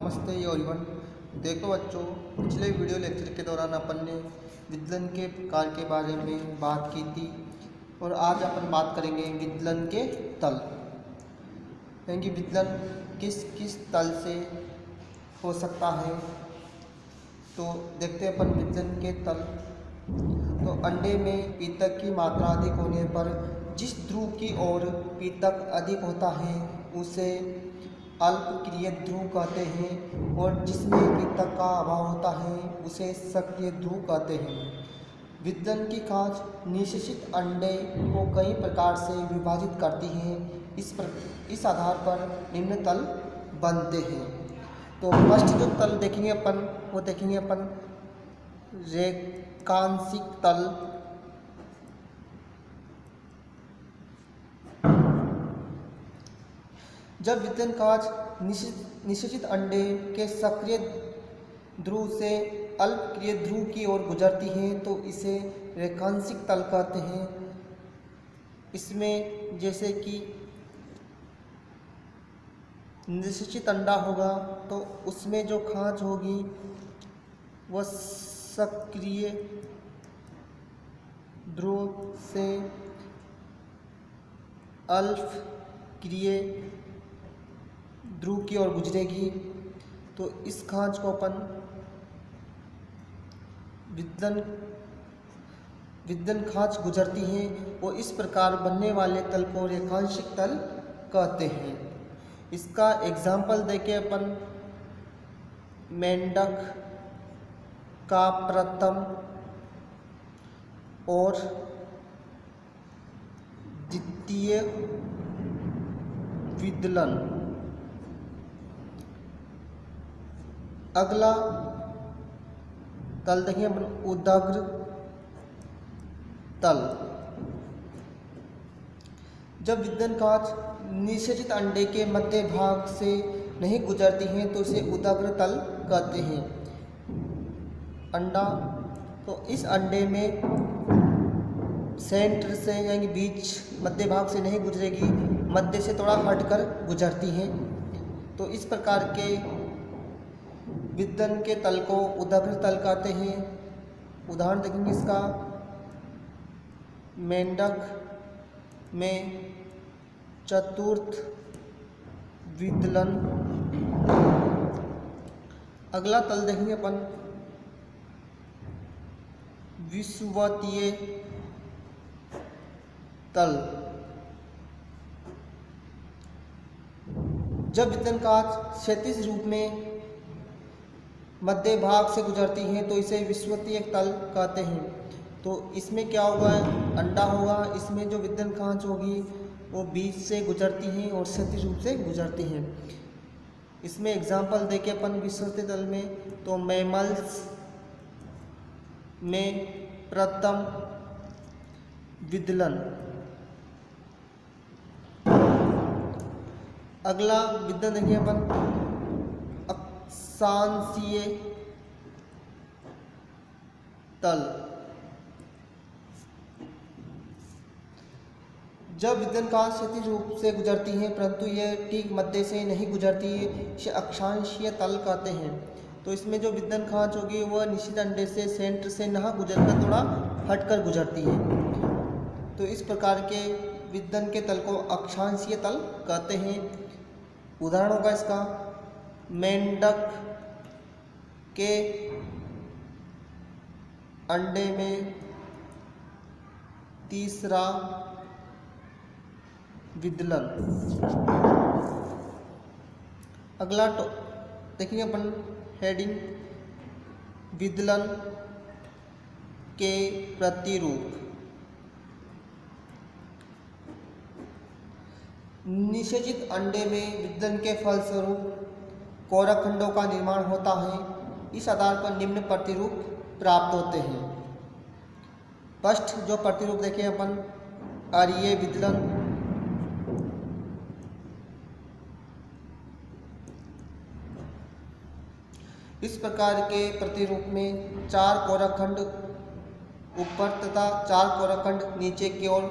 नमस्ते एवरीवन। देखो बच्चों, पिछले वीडियो लेक्चर के दौरान अपन ने विदलन के प्रकार के बारे में बात की थी और आज अपन बात करेंगे विदलन के तल, यानी कि विदलन किस किस तल से हो सकता है। तो देखते हैं अपन विदलन के तल। तो अंडे में पीतक की मात्रा अधिक होने पर जिस ध्रुव की ओर पीतक अधिक होता है उसे अल्पक्रिय ध्रुव कहते हैं और जिसमें पीतक का अभाव होता है उसे सक्रिय ध्रुव कहते हैं। विदलन की कांच निषेचित अंडे को कई प्रकार से विभाजित करती है। इस आधार पर निम्न तल बनते हैं। तो फर्स्ट जो तल देखेंगे अपन वो देखेंगे अपन रेखांशिक तल। जब विदलन कांच निषेचित अंडे के सक्रिय ध्रुव से अल्पक्रिय ध्रुव की ओर गुजरती है तो इसे रेखांशिक तल कहते हैं। इसमें जैसे कि निषेचित अंडा होगा तो उसमें जो खांच होगी वह सक्रिय ध्रुव से अल्पक्रिय ध्रुव की ओर गुजरेगी। तो इस खांच को अपन विदलन खांच गुजरती है और इस प्रकार बनने वाले तल को रेखांशिक तल कहते हैं। इसका एग्जाम्पल देके अपन मेंढक का प्रथम और द्वितीय विदलन। अगला तल देखेंगे अपन उदग्र तल। जब विदलन कांच निषेचित अंडे के मध्य भाग से नहीं गुजरती हैं तो इसे उदग्र तल कहते हैं। अंडा तो इस अंडे में सेंटर से यानी बीच मध्य भाग से नहीं गुजरेगी, मध्य से थोड़ा हटकर गुजरती हैं। तो इस प्रकार के विदलन के तल को उदग्र तल कहते हैं। उदाहरण देखेंगे इसका मेंढक में चतुर्थ विदलन। अगला तल देखेंगे अपन विषुवतीय तल। जब विदलन कांच क्षैतिज रूप में मध्य भाग से गुजरती हैं तो इसे विषुवतीय तल कहते हैं। तो इसमें क्या होगा, अंडा होगा, इसमें जो विदलन कांच होगी वो बीच से गुजरती हैं और क्षैतिज रूप से गुजरती हैं। इसमें एग्जाम्पल देके अपन विषुवतीय तल में तो मैमल्स में प्रथम विदलन। अगला विदलन देखिए अपन अक्षांशीय तल। जब विदलन कांच क्षैतिज रूप से गुजरती हैं परंतु यह ठीक मध्य से नहीं गुजरती है, इसे अक्षांशीय तल कहते हैं। तो इसमें जो विदलन कांच होगी वह निश्चित अंडे से सेंटर से न गुजरकर थोड़ा हटकर गुजरती है। तो इस प्रकार के विदलन के तल को अक्षांशीय तल कहते हैं। उदाहरण होगा इसका मेंढक के अंडे में तीसरा विदलन। अगला देखेंगे अपन हेडिंग विदलन के प्रतिरूप। निषेचित अंडे में विदलन के फलस्वरूप कोरखंडों का निर्माण होता है। इस आधार पर निम्न प्रतिरूप प्राप्त होते हैं। फर्स्ट जो प्रतिरूप देखें अपन अरीय विदलन। इस प्रकार के प्रतिरूप में 4 कोरखंड ऊपर तथा 4 कोरखंड नीचे की ओर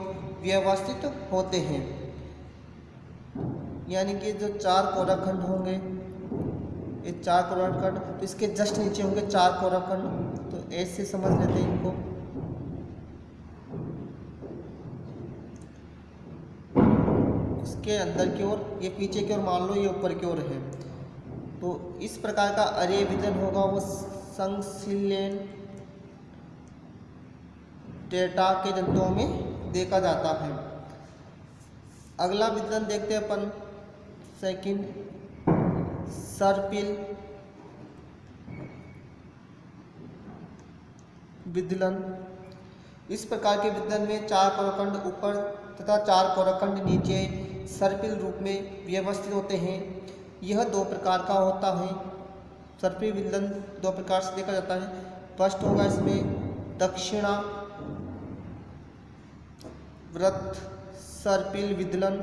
व्यवस्थित होते हैं। यानी कि जो 4 कोरखंड होंगे ये 4 कोराखंड, तो इसके जस्ट नीचे होंगे 4 कोराखंड। तो ऐसे समझ लेते हैं इनको। इसके अंदर की ओर, ये पीछे की ओर मान लो, ये ऊपर की ओर है। तो इस प्रकार का अरेय वितरण होगा वो संश्लेषण डेटा के जंतुओं में देखा जाता है। अगला वितरण देखते हैं अपन, सेकंड सर्पिल विदलन। इस प्रकार के विदलन में 4 कोराखंड ऊपर तथा 4 कोराखंड नीचे सर्पिल रूप में व्यवस्थित होते हैं। यह 2 प्रकार का होता है। सर्पिल विदलन 2 प्रकार से देखा जाता है। फर्स्ट होगा इसमें दक्षिणावर्त सर्पिल विदलन।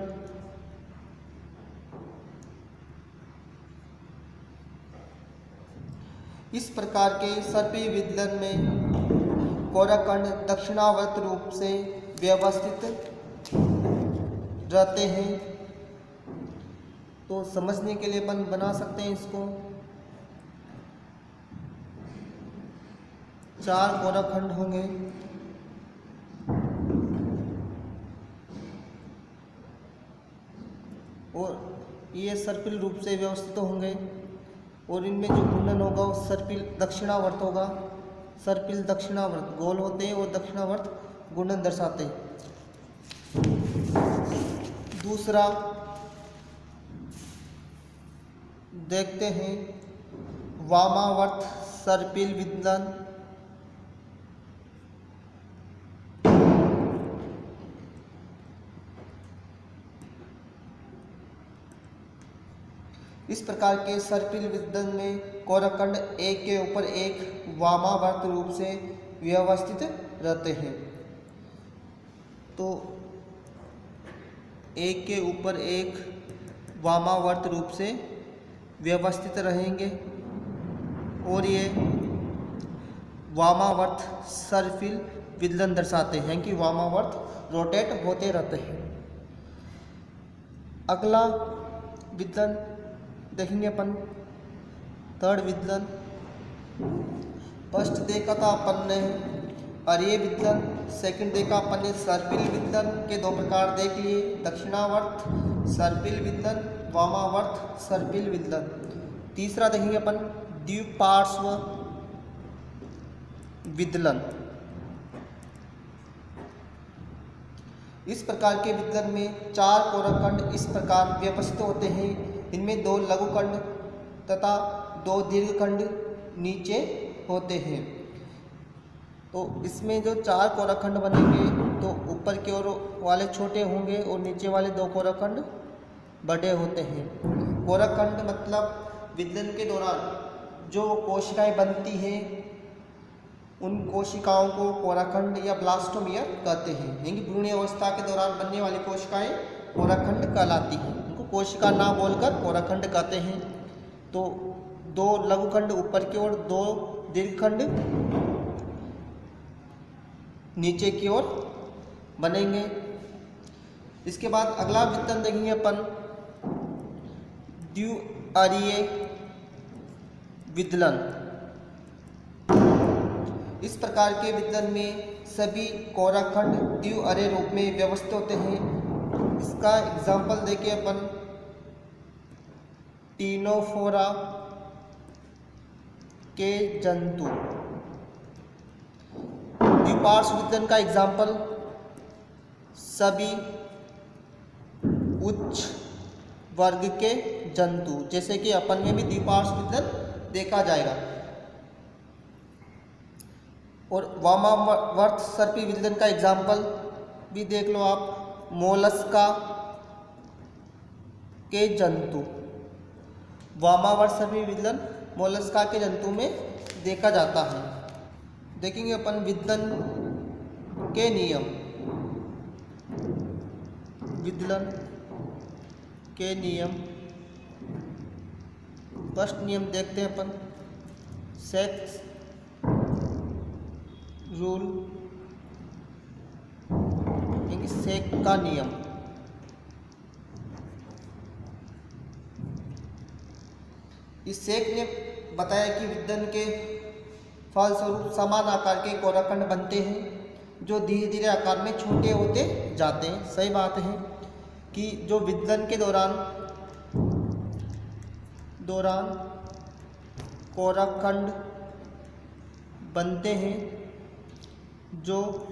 इस प्रकार के सर्पिल विदलन में कोराखंड दक्षिणावर्त रूप से व्यवस्थित रहते हैं। तो समझने के लिए अपन बना सकते हैं इसको। 4 कोराखंड होंगे और ये सर्पिल रूप से व्यवस्थित होंगे, और इनमें जो घूर्णन होगा वो सर्पिल दक्षिणावर्त होगा। सर्पिल दक्षिणावर्त गोल होते हैं और दक्षिणावर्त घूर्णन दर्शाते हैं। दूसरा देखते हैं वामावर्त सर्पिल विदलन। इस प्रकार के सर्पिल विदलन में कोराखंड एक के ऊपर एक वामावर्त रूप से व्यवस्थित रहते हैं। तो एक के ऊपर एक वामावर्त रूप से व्यवस्थित रहेंगे, और ये वामावर्त सर्पिल विदलन दर्शाते हैं कि वामावर्त रोटेट होते रहते हैं। अगला विदलन देखेंगे अपन, थर्ड विदलन। फर्स्ट देखा था अपन ने अरेय विदलन, सेकंड देखा अपन ने सर्पिल विदलन के 2 प्रकार देख लिए, दक्षिणावर्त सर्पिल विदलन, वामावर्त सर्पिल विदलन। तीसरा देखेंगे अपन द्विपार्श्व विदलन। इस प्रकार के विदलन में 4 कोराखंड इस प्रकार व्यवस्थित होते हैं। इनमें 2 लघुखंड तथा 2 दीर्घखंड नीचे होते हैं। तो इसमें जो 4 कोराखंड बनेंगे तो ऊपर की ओर वाले छोटे होंगे और नीचे वाले 2 कोराखंड बड़े होते हैं। कोराखंड मतलब विदलन के दौरान जो कोशिकाएं बनती हैं उन कोशिकाओं को कोराखंड या ब्लास्टोमियर कहते हैं। यानी भ्रूण अवस्था के दौरान बनने वाली कोशिकाएं कोराखंड कहलाती हैं। उनको कोशिका ना बोलकर कोराखंड कहते हैं। तो 2 लघुखंड ऊपर की ओर, 2 दीर्घखंड नीचे की ओर बनेंगे। इसके बाद अगला विदलन देखेंगे अपन द्विअरीय विदलन। इस प्रकार के विदलन में सभी कोराखंड द्विअरीय रूप में व्यवस्थित होते हैं। इसका एग्जाम्पल देखिए अपन, टीनोफोरा के जंतु। द्विपार्श्व विदलन का एग्जाम्पल सभी उच्च वर्ग के जंतु, जैसे कि अपन में भी द्विपार्श्व विदलन देखा जाएगा। और वामावर्त सर्पिल विदलन का एग्जाम्पल भी देख लो आप, मोलस्का के जंतु। वामावर्त सर्पिल विदलन मोलस्का के जंतु में देखा जाता है। देखेंगे अपन विदलन के नियम। विदलन के नियम, फर्स्ट नियम देखते हैं अपन, सेक्स रूल, यानी सेक का नियम। इस शेख ने बताया कि विदलन के फलस्वरूप समान आकार के कोराखंड बनते हैं जो धीरे धीरे आकार में छोटे होते जाते हैं। सही बात है कि जो विदलन के दौरान कोराखंड बनते हैं, जो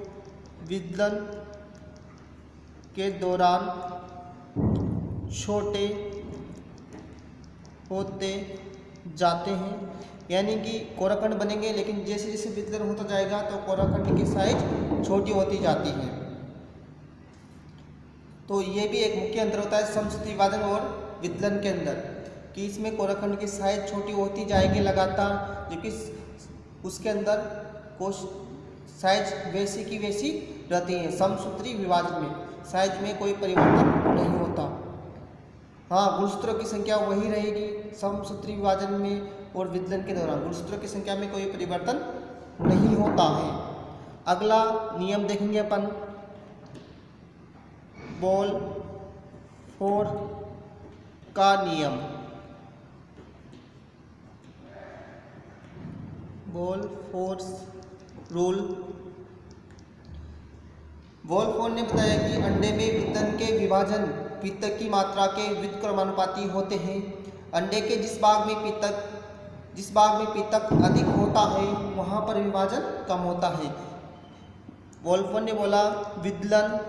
विदलन के दौरान छोटे होते जाते हैं। यानी कि कोराखंड बनेंगे, लेकिन जैसे जैसे विदलन होता जाएगा तो कोराखंड की साइज छोटी होती जाती है। तो ये भी एक मुख्य अंतर होता है समसूत्री विभाजन और विदलन के अंदर, कि इसमें कोराखंड की साइज छोटी होती जाएगी लगातार, जबकि उसके अंदर कोश साइज वैसी की वैसी रहती है। समसूत्री विभाजन में साइज में कोई परिवर्तन नहीं होता। हाँ, गुणसूत्रों की संख्या वही रहेगी समसूत्री विभाजन में, और विदलन के दौरान गुणसूत्रों की संख्या में कोई परिवर्तन नहीं होता है। अगला नियम देखेंगे अपन, बोल्फोर का नियम। बोल्फोर्स रूल। बोल्फोर ने बताया कि अंडे में विदलन के विभाजन पित्तक की मात्रा के व्युत्क्रमानुपाती होते हैं। अंडे के जिस भाग में पित्तक अधिक होता है वहाँ पर विभाजन कम होता है। बोल्फोर ने बोला विदलन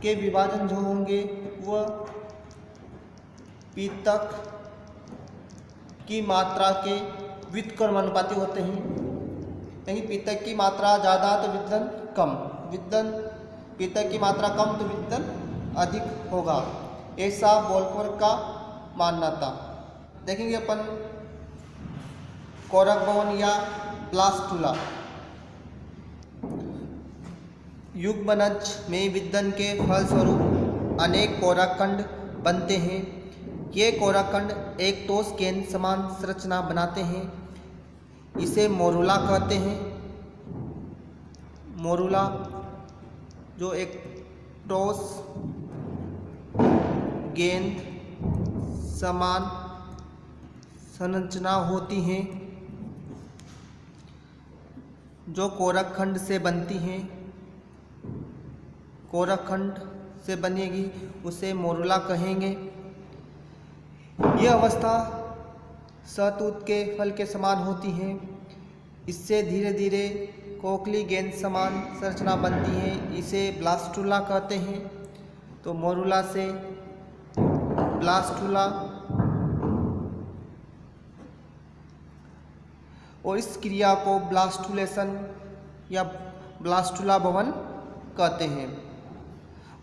के विभाजन जो होंगे वह पित्तक की मात्रा के व्युत्क्रमानुपाती होते हैं। यानी पित्तक की मात्रा ज़्यादा तो विदलन कम, पित्तक की मात्रा कम तो विदलन अधिक होगा, ऐसा बोल्फोर का मानना था। देखेंगे अपन कोरक भवन या ब्लास्टुला। युग्मनज में विदलन के फलस्वरूप अनेक कोराखंड बनते हैं। ये कोराखंड एक ठोस गेंद समान संरचना बनाते हैं। इसे मोरूला कहते हैं। मोरूला जो एक ठोस गेंद समान संरचना होती हैं जो कोराखंड से बनती हैं, कोराखंड से बनेगी उसे मोरूला कहेंगे। यह अवस्था सहतूत के फल के समान होती है। इससे धीरे धीरे खोखली गेंद समान संरचना बनती है, इसे ब्लास्टुला कहते हैं। तो मोरूला से ब्लास्टुला, और इस क्रिया को ब्लास्टुलेशन या ब्लास्टुला भवन कहते हैं।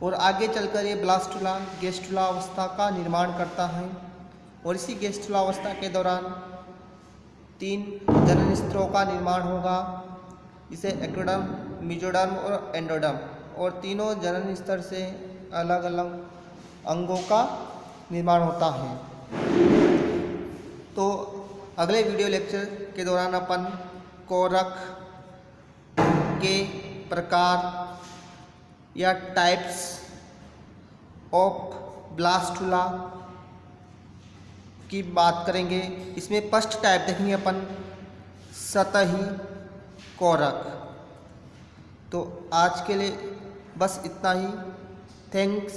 और आगे चलकर ये ब्लास्टुला गेस्टुला अवस्था का निर्माण करता है, और इसी गेस्टुला अवस्था के दौरान 3 जनन स्तरों का निर्माण होगा, इसे एक्टोडर्म, मेसोडर्म और एंडोडर्म, और तीनों जनन स्तर से अलग अलग अंगों का निर्माण होता है। तो अगले वीडियो लेक्चर के दौरान अपन कोरक के प्रकार या टाइप्स ऑफ ब्लास्टुला की बात करेंगे। इसमें फर्स्ट टाइप देखेंगे अपन सतही कोरक। तो आज के लिए बस इतना ही। थैंक्स।